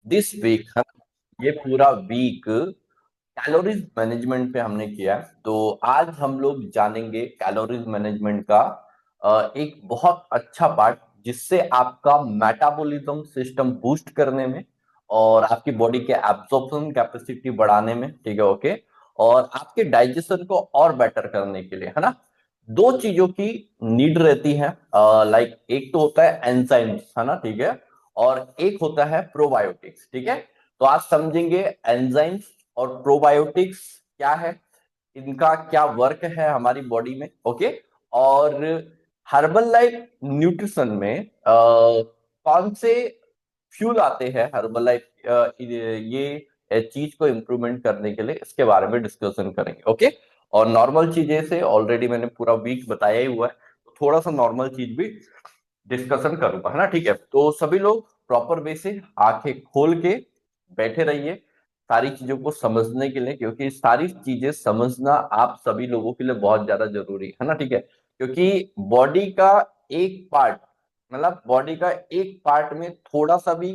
This week ये पूरा week calories management पे हमने किया है। तो आज हम लोग जानेंगे कैलोरीज मैनेजमेंट का एक बहुत अच्छा पार्ट, जिससे आपका मेटाबॉलिज्म सिस्टम बूस्ट करने में और आपकी बॉडी के एब्जॉर्प्शन कैपेसिटी बढ़ाने में, ठीक है, ओके, और आपके डाइजेशन को और बेटर करने के लिए, है ना, दो चीजों की नीड रहती है। लाइक एक तो होता है एंजाइम्स, है ना, ठीक है, और एक होता है प्रोबायोटिक्स, ठीक है। तो आज समझेंगे एंजाइम्स और प्रोबायोटिक्स क्या है, इनका क्या वर्क है हमारी बॉडी में, ओके। और हर्बल लाइफ न्यूट्रिशन में कौन से फ्यूल आते हैं हर्बल लाइफ ये चीज को इम्प्रूवमेंट करने के लिए, इसके बारे में डिस्कशन करेंगे, ओके। और नॉर्मल चीजें से ऑलरेडी मैंने पूरा वीक बताया ही हुआ है, तो थोड़ा सा नॉर्मल चीज भी डिस्कशन करूंगा, है ना, ठीक है। तो सभी लोग प्रॉपर वे से आंखें खोल के बैठे रहिए सारी चीजों को समझने के लिए, क्योंकि सारी चीजें समझना आप सभी लोगों के लिए बहुत ज्यादा जरूरी है ना, ठीक है। क्योंकि बॉडी का एक पार्ट, मतलब बॉडी का एक पार्ट में थोड़ा सा भी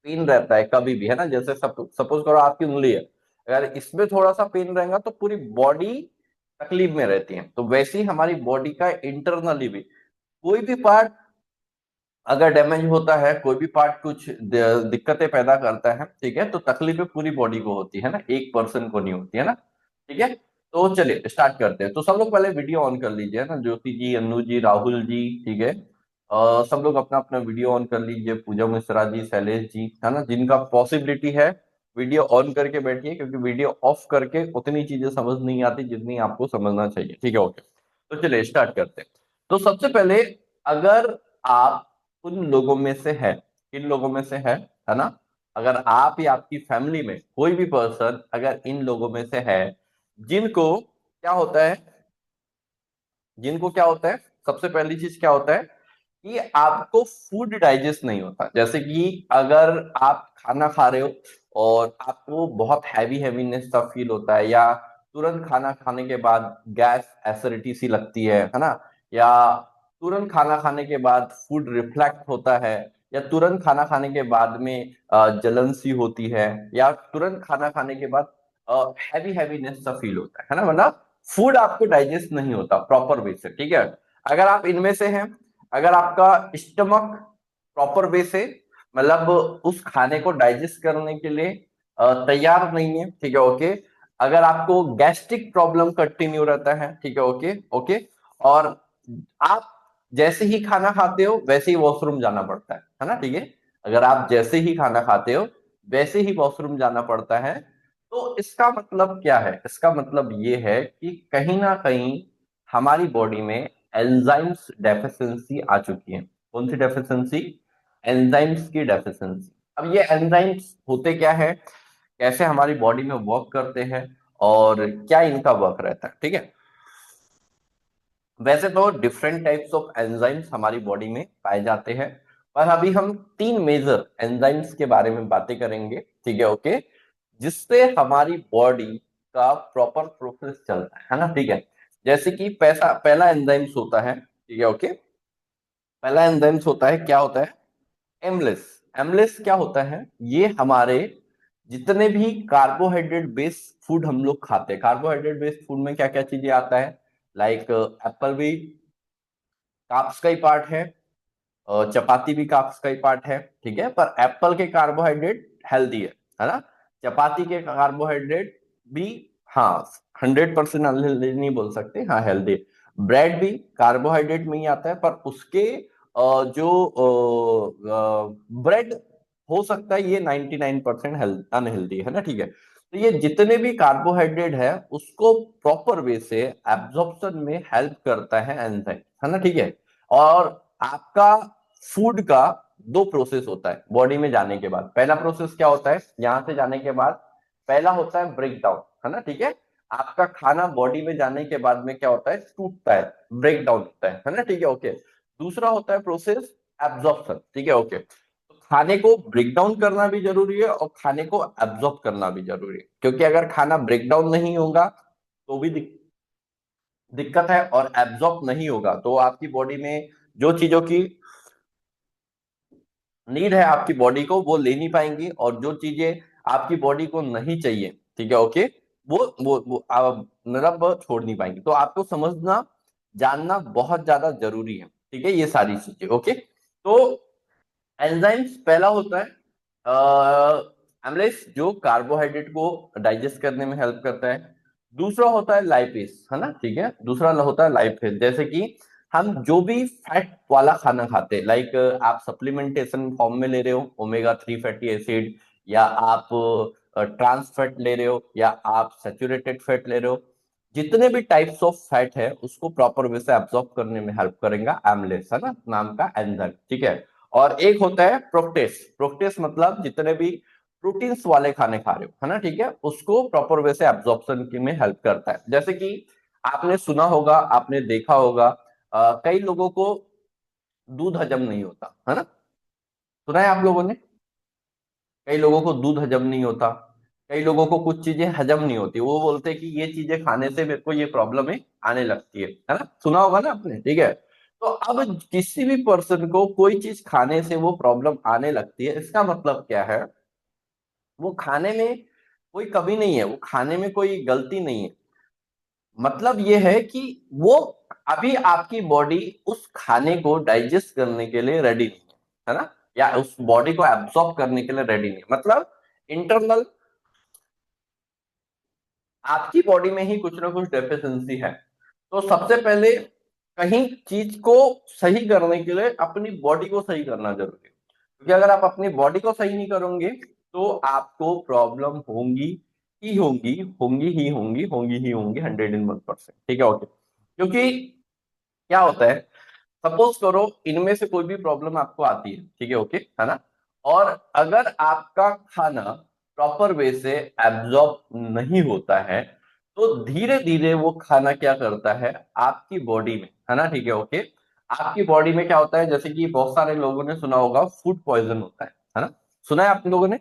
पेन रहता है कभी भी, है ना, जैसे सपोज करो आपकी उंगली है, अगर इसमें थोड़ा सा पेन रहेगा तो पूरी बॉडी तकलीफ में रहती है। तो वैसे ही हमारी बॉडी का इंटरनली भी कोई भी पार्ट अगर डैमेज होता है, कोई भी पार्ट कुछ दिक्कतें पैदा करता है, ठीक है, तो तकलीफें पूरी बॉडी को होती है ना, एक पर्सन को नहीं होती है ना, ठीक है। तो चलिए स्टार्ट करते हैं। तो सब लोग पहले वीडियो ऑन कर लीजिए ना, ज्योति जी, अन्नू जी, राहुल जी, ठीक है। सब लोग अपना अपना वीडियो ऑन कर लीजिए, पूजा मिश्रा जी, शैलेश जी, है ना, जिनका पॉसिबिलिटी है वीडियो ऑन करके बैठिए, क्योंकि वीडियो ऑफ करके उतनी चीजें समझ नहीं आती जितनी आपको समझना चाहिए, ठीक है, ओके। तो चलिए स्टार्ट करते हैं। तो सबसे पहले, अगर आप उन लोगों में से है, किन लोगों में से है ना, अगर आप या आपकी फैमिली में कोई भी पर्सन अगर इन लोगों में से है जिनको क्या होता है, जिनको क्या होता है, सबसे पहली चीज क्या होता है कि आपको फूड डाइजेस्ट नहीं होता। जैसे कि अगर आप खाना खा रहे हो और आपको बहुत हैवी हैवीनेस सा फील होता है, या तुरंत खाना खाने के बाद गैस एसिडिटी सी लगती है ना, या तुरंत खाना खाने के बाद फूड रिफ्लेक्ट होता है, या तुरंत खाना खाने के बाद में जलन सी होती है, या तुरंत खाना खाने के बाद हैवी हैवीनेस सा फील होता है ना, मतलब फूड आपको डाइजेस्ट नहीं होता प्रॉपर वे से, ठीक है। अगर आप इनमें से हैं, अगर आपका स्टमक प्रॉपर वे से, मतलब उस खाने को डाइजेस्ट करने के लिए तैयार नहीं है, ठीक है, ओके। अगर आपको गैस्ट्रिक प्रॉब्लम कंटिन्यू रहता है, ठीक है, ओके ओके, और आप जैसे ही खाना खाते हो वैसे ही वॉशरूम जाना पड़ता है ना, ठीक है। अगर आप जैसे ही खाना खाते हो वैसे ही वॉशरूम जाना पड़ता है, तो इसका मतलब क्या है, इसका मतलब ये है कि कहीं ना कहीं हमारी बॉडी में एंजाइम्स डेफिशिएंसी आ चुकी है। कौन सी डेफिशिएंसी? एंजाइम्स की डेफिशिएंसी। अब ये एंजाइम्स होते क्या है, कैसे हमारी बॉडी में वर्क करते हैं, और क्या इनका वर्क रहता है, ठीक है। वैसे तो डिफरेंट टाइप्स ऑफ एंजाइम्स हमारी बॉडी में पाए जाते हैं, पर अभी हम तीन मेजर एंजाइम्स के बारे में बातें करेंगे, ठीक है, ओके, जिससे हमारी बॉडी का प्रॉपर प्रोसेस चलता है ना, ठीक है। जैसे कि पैसा पहला एंजाइम्स होता है, ठीक है, ओके। पहला एंजाइम्स होता है, क्या होता है? एमलेस। एमलेस क्या होता है? ये हमारे जितने भी कार्बोहाइड्रेट बेस्ड फूड हम लोग खाते हैं, कार्बोहाइड्रेट बेस्ड फूड में क्या क्या चीजें आता है, लाइक एप्पल भी कार्ब्स का ही पार्ट है, चपाती भी कार्ब्स का ही पार्ट है, ठीक है, पर एप्पल के कार्बोहाइड्रेट हेल्दी है ना। चपाती के कार्बोहाइड्रेट भी, हाँ, 100% अनहेल्दी नहीं बोल सकते, हाँ हेल्दी। ब्रेड भी कार्बोहाइड्रेट में ही आता है, पर उसके जो ब्रेड हो सकता है ये 99% अनहेल्दी है ना, ठीक है। तो ये जितने भी कार्बोहाइड्रेट है उसको प्रॉपर वे से एब्जॉर्प्शन में हेल्प करता है एंजाइम, है ना, ठीक है। और आपका फूड का दो प्रोसेस होता है बॉडी में जाने के बाद। पहला प्रोसेस क्या होता है, यहां से जाने के बाद पहला होता है ब्रेक डाउन, है ना, ठीक है। आपका खाना बॉडी में जाने के बाद में क्या होता है, टूटता है, ब्रेक डाउन होता है ना, ठीक है, ओके। दूसरा होता है प्रोसेस एब्जॉर्प्शन, ठीक है, ओके। तो खाने को ब्रेक डाउन करना भी जरूरी है और खाने को एब्जॉर्ब करना भी जरूरी है, क्योंकि अगर खाना ब्रेक डाउन नहीं होगा तो भी दिक्कत है, और एब्जॉर्ब नहीं होगा तो आपकी बॉडी में जो चीजों की नीड है आपकी बॉडी को वो ले नहीं पाएंगी, और जो चीजें आपकी बॉडी को नहीं चाहिए, ठीक है ओके, वो आप मतलब छोड़ नहीं पाएंगी। तो आपको समझना जानना बहुत ज्यादा जरूरी है, ठीक है, ये सारी चीजें ओके। तो एंजाइम्स पहला होता है एमलेस, जो कार्बोहाइड्रेट को डाइजेस्ट करने में हेल्प करता है। दूसरा होता है लाइपेज, है ना, ठीक है, दूसरा होता है लाइपेज, जैसे कि हम जो भी फैट वाला खाना खाते हैं, लाइक आप सप्लीमेंटेशन फॉर्म में ले रहे हो ओमेगा 3 फैटी एसिड, या आप ट्रांस फैट ले रहे हो, या आप सेचुरेटेड फैट ले रहे हो, जितने भी टाइप्स ऑफ फैट है उसको प्रॉपर वे से एब्जॉर्ब करने में हेल्प करेगा एमलेस, है ना, नाम का एंजाइम, ठीक है। और एक होता है प्रोक्टेस, प्रोक्टेस मतलब जितने भी प्रोटीन्स वाले खाने खा रहे हो, है ना, ठीक है, उसको प्रॉपर वे से एब्जॉर्प्शन की में हेल्प करता है। जैसे कि आपने सुना होगा, आपने देखा होगा, कई लोगों को दूध हजम नहीं होता, है ना, सुना है आप लोगों ने, कई लोगों को दूध हजम नहीं होता, कई लोगों को कुछ चीजें हजम नहीं होती, वो बोलते हैं कि ये चीजें खाने से मेरे को ये प्रॉब्लम है आने लगती है ना, सुना होगा ना आपने, ठीक है। तो अब किसी भी पर्सन को कोई चीज खाने से वो प्रॉब्लम आने लगती है, इसका मतलब क्या है, वो खाने में कोई कमी नहीं है, वो खाने में कोई गलती नहीं है, मतलब ये है कि वो अभी आपकी बॉडी उस खाने को डाइजेस्ट करने के लिए रेडी नहीं है ना, या उस बॉडी को एब्सॉर्ब करने के लिए रेडी नहीं है, मतलब इंटरनल आपकी बॉडी में ही कुछ ना कुछ डेफिशिएंसी है। तो सबसे पहले कहीं चीज को सही करने के लिए अपनी बॉडी को सही करना जरूरी है, क्योंकि अगर आप अपनी बॉडी को सही नहीं करोगे तो आपको प्रॉब्लम होंगी ही होंगी, होंगी ही होंगी, होंगी ही होंगी, 101%, ठीक है ओके। क्योंकि क्या होता है, सपोज करो इनमें से कोई भी प्रॉब्लम आपको आती है, ठीक है ओके, है ना, और अगर आपका खाना प्रॉपर वे से एब्जॉर्ब नहीं होता है, तो धीरे धीरे वो खाना क्या करता है आपकी बॉडी में, है ना, ठीक है ओके, आपकी बॉडी में क्या होता है, जैसे कि बहुत सारे लोगों ने सुना होगा फूड पॉइजन होता है ना, सुना है आप लोगों ने,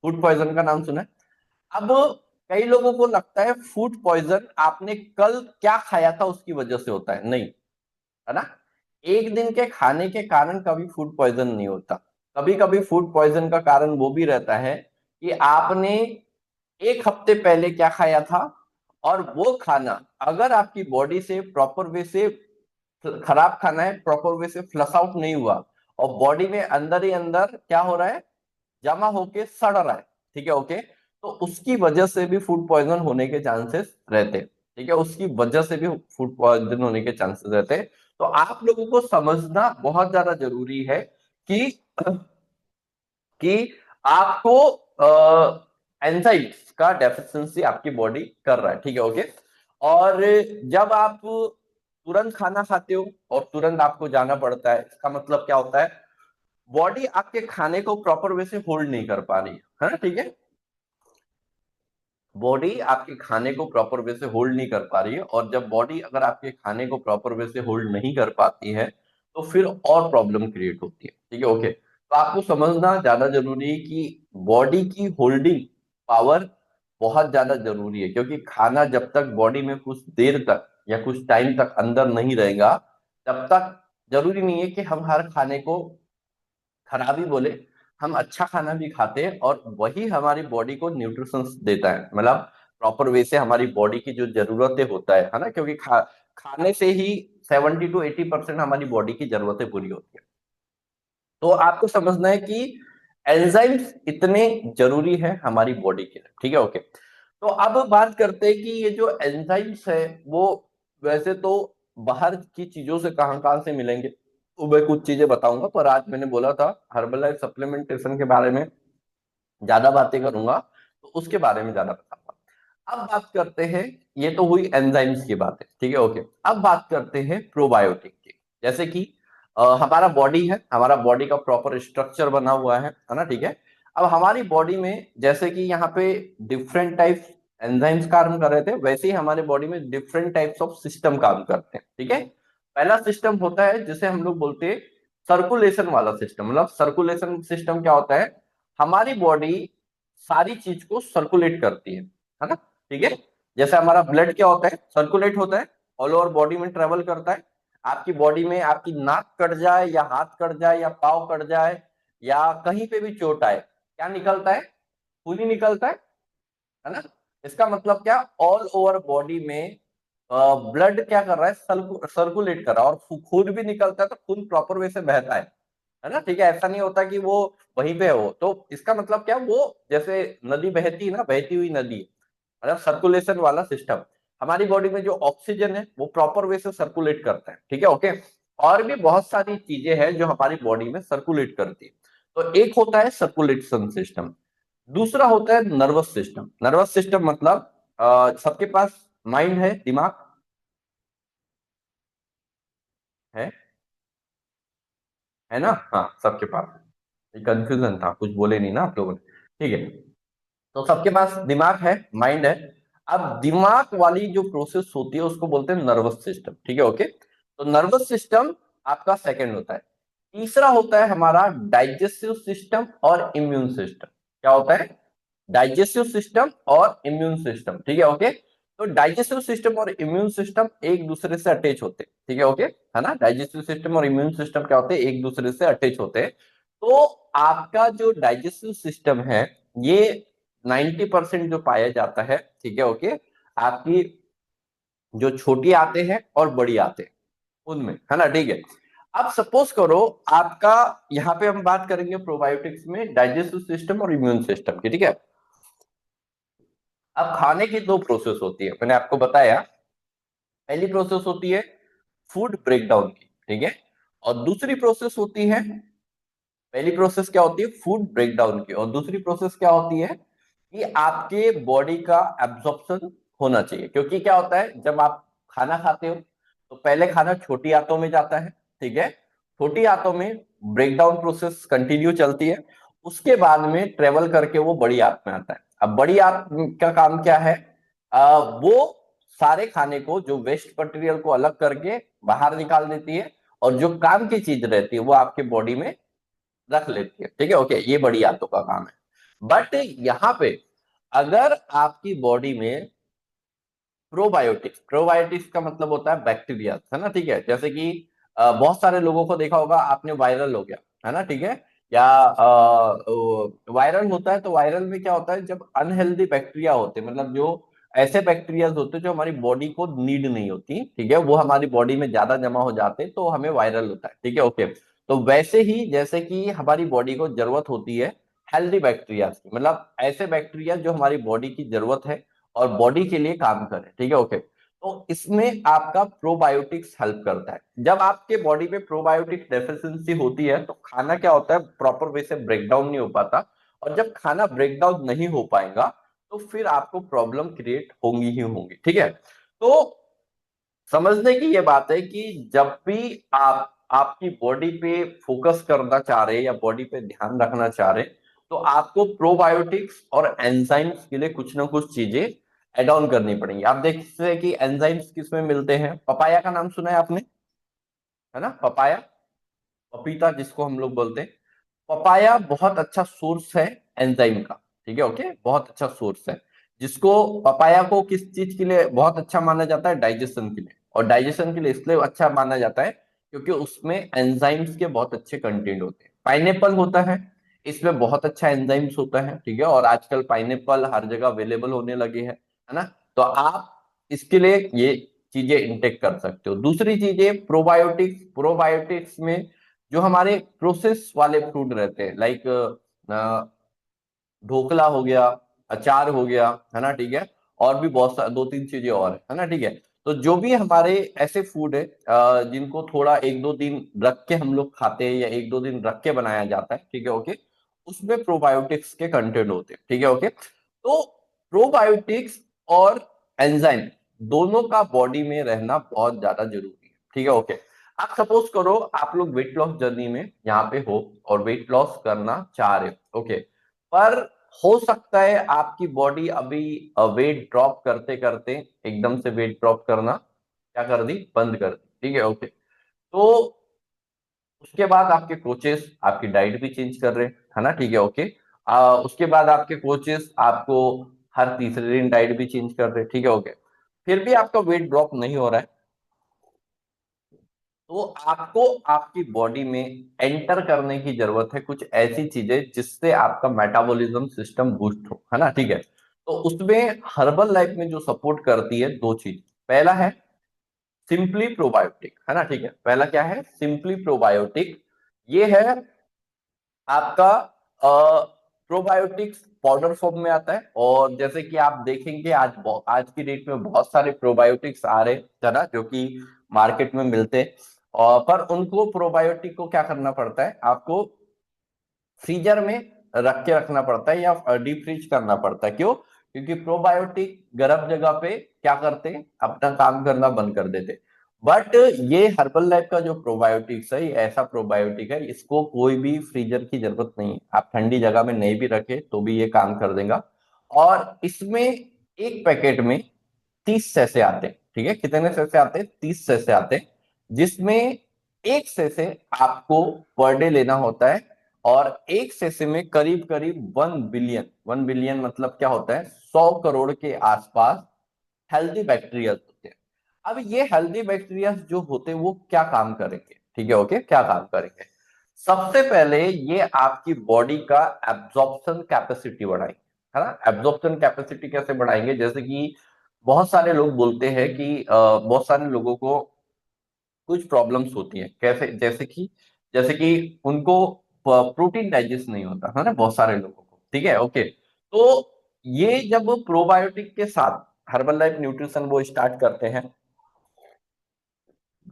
फूड पॉइजन का नाम सुना है। अब कई लोगों को लगता है फूड पॉइजन आपने कल क्या खाया था उसकी वजह से होता है, नहीं, है ना, एक दिन के खाने के कारण कभी फूड पॉइजन नहीं होता। कभी कभी फूड पॉइजन का कारण वो भी रहता है कि आपने एक हफ्ते पहले क्या खाया था, और वो खाना अगर आपकी बॉडी से प्रॉपर वे से खराब खाना है, प्रॉपर वे से फ्लश आउट नहीं हुआ, और बॉडी में अंदर ही अंदर क्या हो रहा है, जमा होके सड़ रहा है, ठीक है ओके, तो उसकी वजह से भी फूड पॉइजन होने के चांसेस रहते हैं, ठीक है, उसकी वजह से भी फूड पॉइजन होने के चांसेस रहते हैं। तो आप लोगों को समझना बहुत ज्यादा जरूरी है कि कि आपको एंजाइम्स का डेफिशिएंसी आपकी बॉडी कर रहा है, ठीक है ओके। और जब आप तुरंत खाना खाते हो और तुरंत आपको जाना पड़ता है, इसका मतलब क्या होता है, बॉडी आपके खाने को प्रॉपर वे से होल्ड नहीं कर पा रही है ना, ठीक है, बॉडी आपके खाने को प्रॉपर वे से होल्ड नहीं कर पा रही है, और जब बॉडी अगर आपके खाने को प्रॉपर वे से होल्ड नहीं कर पाती है, तो फिर और प्रॉब्लम क्रिएट होती है, ठीक है ओके। तो आपको समझना ज्यादा जरूरी है कि बॉडी की होल्डिंग पावर बहुत ज्यादा जरूरी है, क्योंकि खाना जब तक बॉडी में कुछ देर तक या कुछ टाइम तक अंदर नहीं रहेगा, तब तक जरूरी नहीं है कि हम हर खाने को खराबी बोले, हम अच्छा खाना भी खाते हैं और वही हमारी बॉडी को न्यूट्रिशंस देता है, मतलब प्रॉपर वे से हमारी बॉडी की जो जरूरतें होता है ना, क्योंकि खाने से ही 70 to 80% हमारी बॉडी की जरूरतें पूरी होती है। तो आपको समझना है कि एंजाइम्स इतने जरूरी है हमारी बॉडी के लिए, ठीक है ओके। तो अब बात करते हैं कि ये जो एंजाइम्स है वो वैसे तो बाहर की चीजों से कहां कहां से मिलेंगे, तो मैं कुछ चीजें बताऊंगा, पर आज मैंने बोला था हर्बल सप्लीमेंटेशन के बारे में ज्यादा बातें करूंगा, तो उसके बारे में ज्यादा बताऊंगा। अब बात करते हैं, ये तो हुई एंजाइम्स की बात है, ठीक है ओके। अब बात करते हैं प्रोबायोटिक की। जैसे कि हमारा बॉडी है, हमारा बॉडी का प्रॉपर स्ट्रक्चर बना हुआ है ना, ठीक है। अब हमारी बॉडी में जैसे कि यहाँ पे डिफरेंट टाइप्स एंजाइम्स काम कर रहे थे, वैसे ही हमारे बॉडी में डिफरेंट टाइप्स ऑफ सिस्टम काम करते हैं, ठीक है। पहला सिस्टम होता है जिसे हम लोग बोलते हैं सर्कुलेशन वाला सिस्टम, मतलब सर्कुलेशन सिस्टम क्या होता है, हमारी बॉडी सारी चीज को सर्कुलेट करती है ना, ठीक है। जैसे हमारा ब्लड क्या होता है, सर्कुलेट होता है, ऑल ओवर बॉडी में ट्रेवल करता है। आपकी बॉडी में आपकी नाक कट जाए या हाथ कट जाए या पाव कट जाए या कहीं पे भी चोट आए, क्या निकलता है? खून ही निकलता है ना। इसका मतलब क्या, ऑल ओवर बॉडी में ब्लड क्या कर रहा है, सर्कुलेट कर रहा है, और खून भी निकलता है, तो खून प्रॉपर वे से बहता है ना। ठीक है, ऐसा नहीं होता कि वो वहीं पे हो। तो इसका मतलब क्या, वो जैसे नदी बहती है ना, बहती हुई नदी, मतलब सर्कुलेशन वाला सिस्टम। हमारी बॉडी में जो ऑक्सीजन है वो प्रॉपर वे से सर्कुलेट करता है, ठीक है, ओके। और भी बहुत सारी चीजें हैं जो हमारी बॉडी में सर्कुलेट करती है। तो एक होता है सर्कुलेशन सिस्टम, दूसरा होता है नर्वस सिस्टम। नर्वस सिस्टम मतलब सबके पास माइंड है, दिमाग है है ना, हाँ सबके पास। कंफ्यूजन था, कुछ बोले नहीं ना आप लोगों ने, ठीक है। तो सबके पास दिमाग है, माइंड है। अब दिमाग वाली जो प्रोसेस होती है उसको बोलते हैं नर्वस सिस्टम, ठीक है, ओके। तो नर्वस सिस्टम आपका सेकंड होता है। तीसरा होता है हमारा डाइजेस्टिव सिस्टम और इम्यून सिस्टम। क्या होता है? डाइजेस्टिव सिस्टम और इम्यून सिस्टम, ठीक है, ओके। तो डाइजेस्टिव सिस्टम और इम्यून सिस्टम एक दूसरे से अटैच होते हैं, ठीक है, ओके, है ना। डाइजेस्टिव सिस्टम और इम्यून सिस्टम क्या होते हैं, एक दूसरे से अटैच होते हैं। तो आपका जो डाइजेस्टिव सिस्टम है, ये 90% जो पाया जाता है, ठीक है, ओके, आपकी जो छोटी आते हैं और बड़ी आते हैं उनमें, है ना, ठीक है। अब सपोज करो आपका, यहाँ पे हम बात करेंगे प्रोबायोटिक्स में डाइजेस्टिव सिस्टम और इम्यून सिस्टम की, ठीक है। अब खाने की दो प्रोसेस होती है, मैंने आपको बताया। पहली प्रोसेस होती है फूड ब्रेकडाउन की, ठीक है। और दूसरी प्रोसेस होती है, पहली प्रोसेस क्या होती है, फूड ब्रेकडाउन की, और दूसरी प्रोसेस क्या होती है कि आपके बॉडी का एब्जॉर्प्शन होना चाहिए। क्योंकि क्या होता है, जब आप खाना खाते हो तो पहले खाना छोटी आंतों में जाता है, ठीक है। छोटी आंतों में ब्रेकडाउन प्रोसेस कंटिन्यू चलती है, उसके बाद में ट्रेवल करके वो बड़ी आंत में आता है। अब बड़ी आंत का काम क्या है, वो सारे खाने को, जो वेस्ट मटेरियल को अलग करके बाहर निकाल देती है, और जो काम की चीज रहती है वो आपके बॉडी में रख लेती है, ठीक है, ओके। ये बड़ी आंतों का काम है। बट यहाँ पे अगर आपकी बॉडी में प्रोबायोटिक्स, प्रोबायोटिक्स का मतलब होता है बैक्टीरिया, है ना, ठीक है। जैसे कि बहुत सारे लोगों को देखा होगा आपने, वायरल हो गया, है ना, ठीक है। या वायरल होता है, तो वायरल में क्या होता है, जब अनहेल्दी बैक्टीरिया होते हैं, मतलब जो ऐसे बैक्टीरिया होते हैं जो हमारी बॉडी को नीड नहीं होती, ठीक है, वो हमारी बॉडी में ज्यादा जमा हो जाते हैं, तो हमें वायरल होता है, ठीक है, ओके। तो वैसे ही जैसे कि हमारी बॉडी को जरूरत होती है हेल्दी बैक्टीरिया की, मतलब ऐसे बैक्टीरिया जो हमारी बॉडी की जरूरत है और बॉडी के लिए काम करे, ठीक है, ओके। तो इसमें आपका प्रोबायोटिक्स हेल्प करता है। जब आपके बॉडी में प्रोबायोटिक डेफिशिएंसी होती है तो खाना क्या होता है, प्रॉपर वे से ब्रेक डाउन नहीं हो पाता। और जब खाना ब्रेक डाउन नहीं हो पाएगा तो फिर आपको प्रॉब्लम क्रिएट होंगी ही होंगी, ठीक है। तो समझने की ये बात है कि जब भी आप आपकी बॉडी पे फोकस करना चाह रहे हैं या बॉडी पे ध्यान रखना चाह रहे हैं, तो आपको प्रोबायोटिक्स और एंजाइम्स के लिए कुछ ना कुछ चीजें एड ऑन करनी पड़ेंगी। आप देख सकते हैं कि एंजाइम्स किस में मिलते हैं। पपाया का नाम सुना है आपने, है ना, पपाया, पपीता जिसको हम लोग बोलते हैं। पपाया बहुत अच्छा सोर्स है एंजाइम का, ठीक है, ओके, बहुत अच्छा सोर्स है। जिसको पपाया को किस चीज के लिए बहुत अच्छा माना जाता है, डाइजेशन के लिए। और डाइजेशन के लिए इसलिए अच्छा माना जाता है क्योंकि उसमें एंजाइम्स के बहुत अच्छे कंटेंट होते हैं। पाइनएप्पल होता है, इसमें बहुत अच्छा एंजाइम्स होता है, ठीक है। और आजकल पाइनएप्पल हर जगह अवेलेबल होने लगे हैं, है ना। तो आप इसके लिए ये चीजें इंटेक कर सकते हो। दूसरी चीजें प्रोबायोटिक्स, प्रोबायोटिक्स में जो हमारे प्रोसेस वाले फूड रहते हैं, लाइक ढोकला हो गया, अचार हो गया, है ना, ठीक है। और भी बहुत सारे दो तीन चीजें और है ना, ठीक है। तो जो भी हमारे ऐसे फूड है जिनको थोड़ा एक दो दिन रख के हम लोग खाते हैं या एक दो दिन रख के बनाया जाता है, ठीक है, ओके, उसमें प्रोबायोटिक्स के कंटेंट होते हैं, ठीक है, ओके। तो प्रोबायोटिक्स और एंजाइम दोनों का बॉडी में रहना बहुत ज्यादा जरूरी है, ठीक है, ओके। आप सपोज करो आप लोग वेट लॉस जर्नी में यहाँ पे हो और वेट लॉस करना चाह रहे हो, ओके। पर हो सकता है आपकी बॉडी अभी वेट ड्रॉप करते करते एकदम से वेट ड्रॉप करना क्या कर दी, बंद कर दी, ठीक है, ओके। तो उसके बाद आपके कोचेस आपकी डाइट भी चेंज कर रहे हैं, है ना, ठीक है, ओके। उसके बाद आपके कोचेस आपको हर तीसरे दिन डाइट भी चेंज कर रहे हैं, ठीक है, ओके। फिर भी आपका वेट ड्रॉप नहीं हो रहा है, तो आपको आपकी बॉडी में एंटर करने की जरूरत है कुछ ऐसी चीजें जिससे आपका मेटाबॉलिज्म सिस्टम बूस्ट हो, है ना, ठीक है। तो उसमें हर्बल लाइफ में जो सपोर्ट करती है दो चीज, पहला है सिंपली प्रोबायोटिक, है ना, ठीक है। पहला क्या है? Simply probiotic. ये है आपका प्रोबायोटिक्स पाउडर फॉर्म में आता है, और जैसे कि आप देखेंगे आज की डेट में बहुत सारे प्रोबायोटिक्स आ रहे हैं ना, जो कि मार्केट में मिलते हैं। और पर उनको प्रोबायोटिक को क्या करना पड़ता है, आपको फ्रीजर में रख के रखना पड़ता है या डीप फ्रीज करना पड़ता है। क्यों? क्योंकि प्रोबायोटिक गर्म जगह पे क्या करते हैं, अपना काम करना बंद कर देते। बट ये हर्बल लाइफ का जो प्रोबायोटिक्स है, ये ऐसा प्रोबायोटिक है, इसको कोई भी फ्रीजर की जरूरत नहीं है। आप ठंडी जगह में नहीं भी रखे तो भी ये काम कर देगा। और इसमें एक पैकेट में 30 सैसे आते हैं, ठीक है। कितने सैसे आते हैं? 30 सैसे आते हैं, जिसमें एक सैसे आपको पर डे लेना होता है। और एक सैसे में करीब करीब 1 बिलियन, 1 बिलियन मतलब क्या होता है, 100 करोड़ के आसपास हेल्दी बैक्टीरिया होते हैं। अब ये हेल्दी बैक्टीरिया जो होते हैं वो क्या काम करेंगे, ठीक है, ओके, क्या काम करेंगे? सबसे पहले ये आपकी बॉडी का एब्जॉर्प्शन कैपेसिटी बढ़ाएंगे, है ना। एब्जॉर्प्शन कैपेसिटी कैसे बढ़ाएंगे? जैसे कि बहुत सारे लोग बोलते हैं कि बहुत सारे लोगों को कुछ प्रॉब्लम्स होती हैं, कैसे? जैसे कि उनको प्रोटीन डाइजेस्ट नहीं होता, है ना, बहुत सारे लोगों को, ठीक है, ओके। तो ये जब प्रोबायोटिक के साथ हर्बल लाइफ न्यूट्रिशन वो स्टार्ट करते हैं,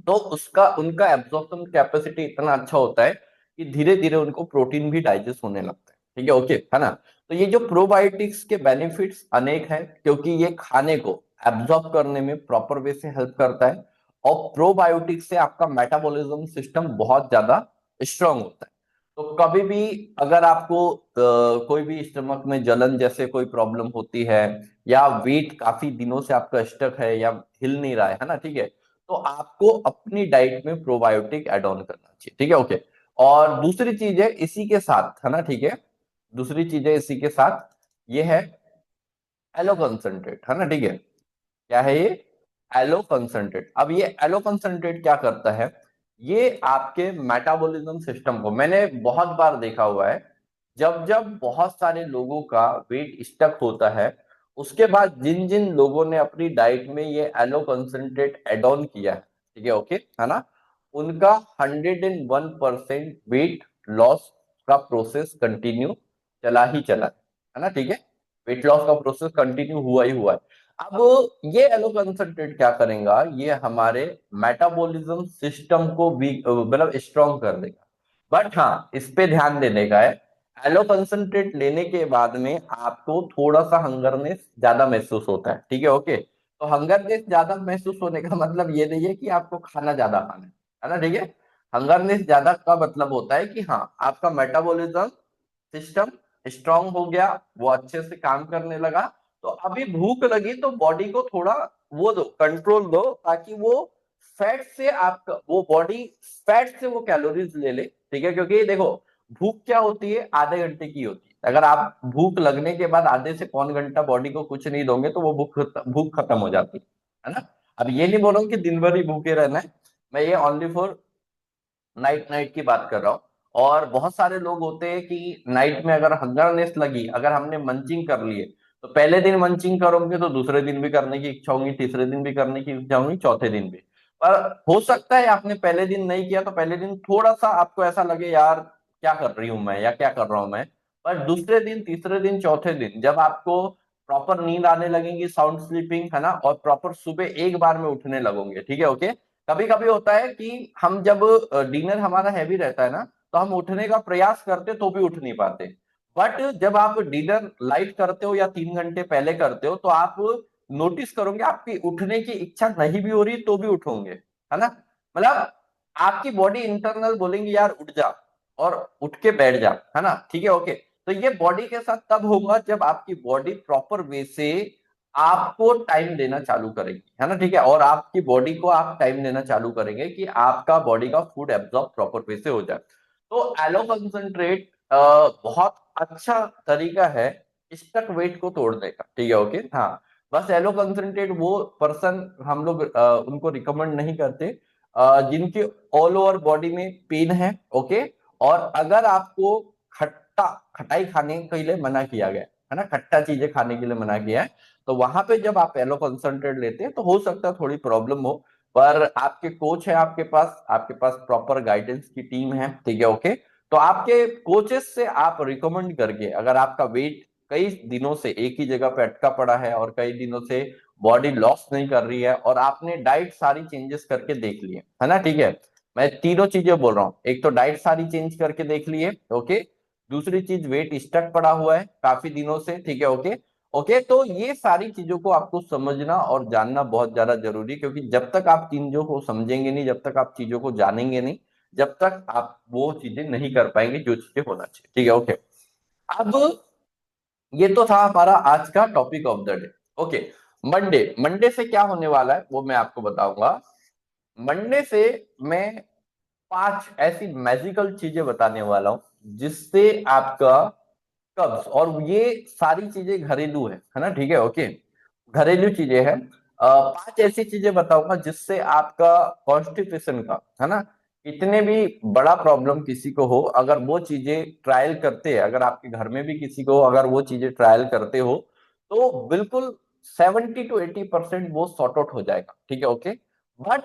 तो उसका उनका एब्जॉर्प्शन कैपेसिटी इतना अच्छा होता है कि धीरे धीरे उनको प्रोटीन भी डाइजेस्ट होने लगता है, ठीक है, ओके, है ना। तो ये जो प्रोबायोटिक्स के बेनिफिट्स अनेक हैं, क्योंकि ये खाने को एब्जॉर्ब करने में प्रॉपर वे से हेल्प करता है। और प्रोबायोटिक्स से आपका मेटाबॉलिज्म सिस्टम बहुत ज्यादा स्ट्रांग होता है। तो कभी भी अगर आपको कोई भी स्टमक में जलन जैसे कोई प्रॉब्लम होती है, या वेट काफी दिनों से आपका स्टक है या हिल नहीं रहा है ना, ठीक है, तो आपको अपनी डाइट में प्रोबायोटिक ऐड ऑन करना चाहिए, ठीक है, ओके। और दूसरी चीज है इसी के साथ, है ना, ठीक है, दूसरी चीज है इसी के साथ, ये है एलो कंसंट्रेट, है ना, ठीक है। क्या है ये? Aloe concentrate. अब ये एलो कंसंट्रेट क्या करता है? ये आपके मेटाबॉलिज्म सिस्टम को, मैंने बहुत बार देखा हुआ है, जब जब बहुत सारे लोगों का वेट स्टक होता है, उसके बाद जिन जिन लोगों ने अपनी डाइट में ये एलो कंसंट्रेट एड ऑन किया है, ठीक है, ओके, है ना, उनका 101% वेट लॉस का प्रोसेस कंटिन्यू चला ही चला है ना, ठीक है। वेट लॉस का प्रोसेस कंटिन्यू हुआ ही हुआ है। अब ये एलो कंसंट्रेट क्या करेगा, ये हमारे मेटाबॉलिज्म सिस्टम को भी मतलब स्ट्रॉन्ग कर देगा। बट हाँ, इस पे ध्यान देने का है, एलो कंसंट्रेट लेने के बाद में आपको थोड़ा सा हंगरनेस ज्यादा महसूस होता है, ठीक है, ओके। तो हंगरनेस ज्यादा महसूस होने का मतलब ये नहीं है कि आपको खाना ज्यादा खाना है ना, ठीक है। हंगरनेस ज्यादा का मतलब होता है कि हाँ, आपका मेटाबॉलिज्म सिस्टम स्ट्रांग हो गया, वो अच्छे से काम करने लगा। तो अभी भूख लगी तो बॉडी को थोड़ा वो दो, कंट्रोल दो, ताकि वो फैट से आपका वो बॉडी फैट से वो कैलोरीज ले ले, ठीक है। क्योंकि देखो, भूख क्या होती है, आधे घंटे की होती है। अगर आप भूख लगने के बाद आधे से पौन घंटा बॉडी को कुछ नहीं दोगे तो वो भूख खत्म हो जाती है ना। अब ये नहीं बोल रहा हूँ कि दिन भर ही भूखे रहना है, मैं ये ओनली फॉर नाइट नाइट की बात कर रहा हूँ। और बहुत सारे लोग होते हैं कि नाइट में अगर हंगरनेस लगी, अगर हमने मंचिंग कर लिए, तो पहले दिन मंचिंग करोगे तो दूसरे दिन भी करने की इच्छा होगी, तीसरे दिन भी करने की इच्छा होगी, चौथे दिन भी। पर हो सकता है आपने पहले दिन नहीं किया तो पहले दिन थोड़ा सा आपको ऐसा लगे, यार क्या कर रही हूं मैं, या क्या कर रहा हूं मैं। पर दूसरे दिन, तीसरे दिन, चौथे दिन जब आपको प्रॉपर नींद आने लगेगी, साउंड स्लीपिंग, है ना, और प्रॉपर सुबह एक बार में उठने लगोगे, ठीक है, ओके। कभी कभी होता है कि हम जब डिनर हमारा हैवी रहता है ना, तो हम उठने का प्रयास करते तो भी उठ नहीं पाते। बट जब आप डिनर लाइट करते हो या 3 घंटे पहले करते हो, तो आप नोटिस करोगे आपकी उठने की इच्छा नहीं भी हो रही तो भी उठोगे, है ना। मतलब आपकी बॉडी इंटरनल बोलेंगी, यार उठ जा, और उठ के बैठ जा, है ना, ठीक है, ओके। तो ये बॉडी के साथ तब होगा जब आपकी बॉडी प्रॉपर वे से आपको टाइम देना चालू करेगी, है ना, ठीक है। और आपकी बॉडी को आप टाइम देना चालू करेंगे कि आपका बॉडी का फूड एब्जॉर्ब प्रॉपर वे से हो जाए। तो एलो कंसंट्रेट बहुत अच्छा तरीका है स्टक वेट को तोड़ने का, ठीक है, ओके, हाँ। बस एलो कंसंट्रेट वो पर्सन हम लोग उनको रिकमेंड नहीं करते जिनकी ऑल ओवर बॉडी में पेन है, ओके। और अगर आपको खट्टा खटाई खाने के लिए मना किया गया है ना, खट्टा चीजें खाने के लिए मना किया है, तो वहां पे जब आप एलो कंसंट्रेट लेते हैं तो हो सकता है थोड़ी प्रॉब्लम हो। पर आपके कोच है, आपके पास प्रॉपर गाइडेंस की टीम है, ठीक है, ओके। तो आपके कोचेस से आप रिकमेंड करके, अगर आपका वेट कई दिनों से एक ही जगह पे अटका पड़ा है और कई दिनों से बॉडी लॉस नहीं कर रही है और आपने डाइट सारी चेंजेस करके देख लिए है ना, ठीक है। मैं तीनों चीजें बोल रहा हूँ, एक तो डाइट सारी चेंज करके देख लिए, ओके। दूसरी चीज, वेट स्टक पड़ा हुआ है काफी दिनों से, ठीक है, ओके। ओके, तो ये सारी चीजों को आपको समझना और जानना बहुत ज्यादा जरूरी है, क्योंकि जब तक आप चीजों को समझेंगे नहीं, जब तक आप चीजों को जानेंगे नहीं, जब तक आप वो चीजें नहीं कर पाएंगे जो चीजें होना चाहिए, ठीक है, ओके। अब ये तो था हमारा आज का topic of the day, okay. Monday Monday से क्या होने वाला है वो मैं आपको बताऊंगा। मंडे से मैं 5 ऐसी मैजिकल चीजें बताने वाला हूं जिससे आपका कब्ज, और ये सारी चीजें घरेलू है ना, ठीक है, ओके। घरेलू चीजें हैं। 5 ऐसी चीजें बताऊंगा जिससे आपका कॉन्स्टिपेशन का, है ना, इतने भी बड़ा प्रॉब्लम किसी को हो, अगर वो चीजें ट्रायल करते हैं, अगर आपके घर में भी किसी को अगर वो चीजें ट्रायल करते हो, तो बिल्कुल 70 to 80% वो सॉर्ट आउट हो जाएगा, ठीक है, ओके। बट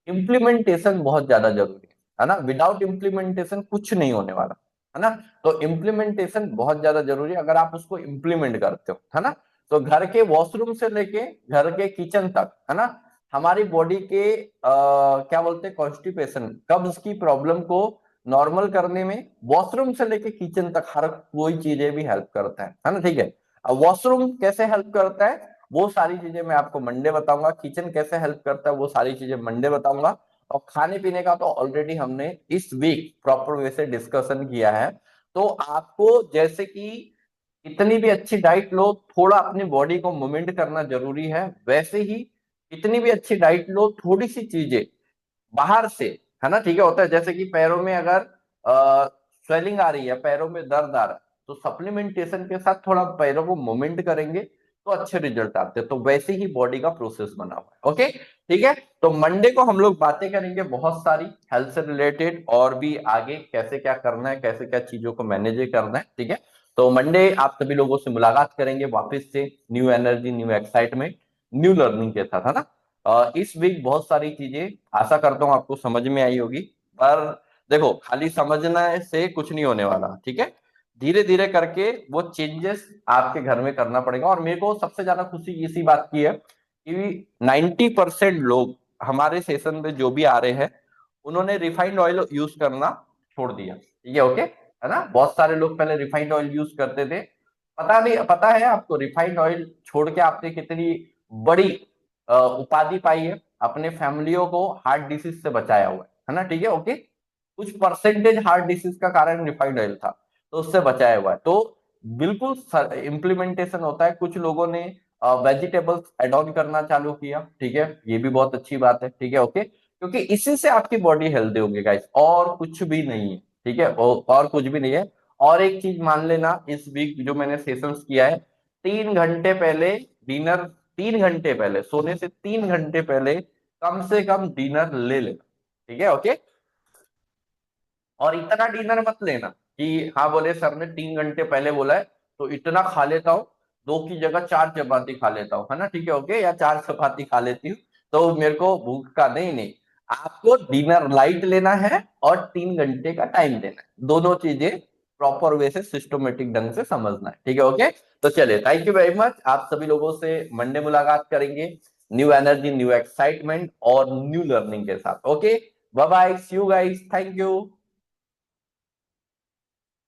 इम्प्लीमेंटेशन बहुत ज्यादा जरूरी है ना, विदाउट इम्प्लीमेंटेशन कुछ नहीं होने वाला, है ना। तो इम्प्लीमेंटेशन बहुत ज्यादा जरूरी है, अगर आप उसको इम्प्लीमेंट करते हो, है ना। तो घर के वॉशरूम से लेके घर के किचन तक, है ना, हमारी बॉडी के क्या बोलते हैं, कॉन्स्टिपेशन, कब्ज की प्रॉब्लम को नॉर्मल करने में वॉशरूम से लेके किचन तक हर कोई चीजें भी हेल्प करता है ना, ठीक है। अब वॉशरूम कैसे हेल्प करता है वो सारी चीजें मैं आपको मंडे बताऊंगा, किचन कैसे हेल्प करता है वो सारी चीजें मंडे बताऊंगा। और खाने पीने का तो ऑलरेडी हमने इस वीक प्रॉपर वे से डिस्कशन किया है। तो आपको जैसे कि इतनी भी अच्छी डाइट लो, थोड़ा अपनी बॉडी को मूवमेंट करना जरूरी है, वैसे ही इतनी भी अच्छी डाइट लो, थोड़ी सी चीजें बाहर से, है ना, ठीक है, होता है जैसे कि पैरों में अगर स्वेलिंग आ रही है, पैरों में दर्द आ रहा है, तो सप्लीमेंटेशन के साथ थोड़ा पैरों को मूवमेंट करेंगे तो अच्छे रिजल्ट आते हैं, तो वैसे ही बॉडी का प्रोसेस बना हुआ है, ओके। ठीक है, तो मंडे को हम लोग बातें करेंगे बहुत सारी हेल्थ से रिलेटेड, और भी आगे कैसे क्या करना है, कैसे क्या चीजों को मैनेज करना है, ठीक है। तो मंडे आप सभी लोगों से मुलाकात करेंगे वापस से, new energy, new excitement, new learning के साथ, है ना। इस वीक बहुत सारी चीजें आशा करता हूँ आपको समझ में आई होगी। पर देखो, खाली समझना से कुछ नहीं होने वाला, ठीक है। धीरे धीरे करके वो चेंजेस आपके घर में करना पड़ेगा, और मेरे को सबसे ज्यादा खुशी इसी बात की है कि 90% लोग हमारे सेशन में जो भी आ रहे हैं उन्होंने रिफाइंड ऑयल यूज करना छोड़ दिया, ठीक है, ओके, है ना। बहुत सारे लोग पहले रिफाइंड ऑयल यूज करते थे, पता नहीं, पता है आपको रिफाइंड ऑयल छोड़ के आपने कितनी बड़ी उपाधि पाई है, अपने फैमिलियों को हार्ट डिसीज से बचाया हुआ है ना, ठीक है, ओके। कुछ परसेंटेज हार्ट डिसीज का कारण रिफाइंड ऑयल था, तो उससे बचाया हुआ है। तो बिल्कुल इम्प्लीमेंटेशन होता है, कुछ लोगों ने वेजिटेबल्स एड ऑन करना चालू किया, ठीक है, ये भी बहुत अच्छी बात है, ठीक है, ओके, क्योंकि इसी से आपकी बॉडी हेल्दी होगी गाइस, और कुछ भी नहीं है, ठीक है, और कुछ भी नहीं है। और एक चीज मान लेना, इस वीक जो मैंने सेशंस किया है, 3 घंटे पहले डिनर, 3 घंटे पहले सोने से 3 घंटे पहले कम से कम डिनर ले लेना, ठीक है, ओके। और इतना डिनर मत लेना कि हाँ बोले सर ने 3 घंटे पहले बोला है तो इतना खा लेता हूँ, 2 की जगह 4 चपाती खा लेता हूँ, है ना, ठीक है, ओके, या 4 चपाती खा लेती हूँ तो मेरे को भूख का, नहीं नहीं, आपको डिनर लाइट लेना है और 3 घंटे का टाइम देना है, दोनों चीजें प्रॉपर वे से सिस्टमेटिक ढंग से समझना है, ठीक है, ओके। तो चलिए, थैंक यू वेरी मच, आप सभी लोगों से मंडे मुलाकात करेंगे, न्यू एनर्जी, न्यू एक्साइटमेंट और न्यू लर्निंग के साथ, okay. Bye bye, see you guys, thank you.